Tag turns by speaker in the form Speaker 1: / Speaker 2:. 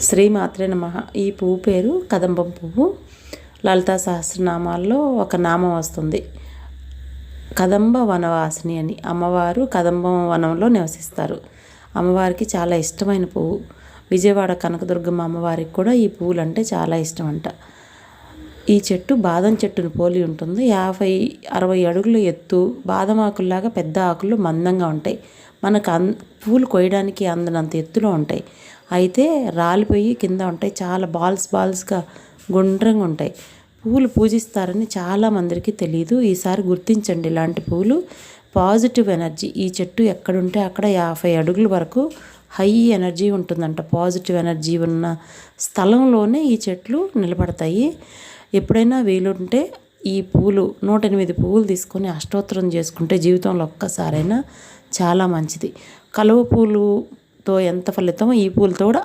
Speaker 1: శ్రీమాత్రే నమః. ఈ పువ్వు పేరు కదంబం పువ్వు. లలితా సహస్రనామాల్లో ఒక నామం వస్తుంది, కదంబ వనవాసిని అని. అమ్మవారు కదంబం వనంలో నివసిస్తారు. అమ్మవారికి చాలా ఇష్టమైన పువ్వు. విజయవాడ కనకదుర్గమ్మ అమ్మవారికి కూడా ఈ పువ్వులు అంటే చాలా ఇష్టం అంట. ఈ చెట్టు బాదం చెట్టును పోలి ఉంటుంది. 50-60 అడుగుల ఎత్తు, బాదం ఆకుల్లాగా పెద్ద ఆకులు మందంగా ఉంటాయి. మనకు పువ్వులు కొయ్యడానికి అందనంత ఎత్తులో ఉంటాయి. అయితే రాలిపోయి కింద ఉంటాయి. చాలా బాల్స్గా గుండ్రంగా ఉంటాయి. పువ్వులు పూజిస్తారని చాలామందికి తెలియదు. ఈసారి గుర్తించండి. ఇలాంటి పువ్వులు పాజిటివ్ ఎనర్జీ. ఈ చెట్టు ఎక్కడుంటే అక్కడ 50 అడుగుల వరకు హై ఎనర్జీ ఉంటుందంట. పాజిటివ్ ఎనర్జీ ఉన్న స్థలంలోనే ఈ చెట్లు నిలబడతాయి. ఎప్పుడైనా వీలుంటే ఈ పూలు 108 పువ్వులు తీసుకొని అష్టోత్తరం చేసుకుంటే జీవితంలో ఒక్కసారైనా చాలా మంచిది. కలువ పూలుతో ఎంత ఫలితమో ఈ పూలతో కూడా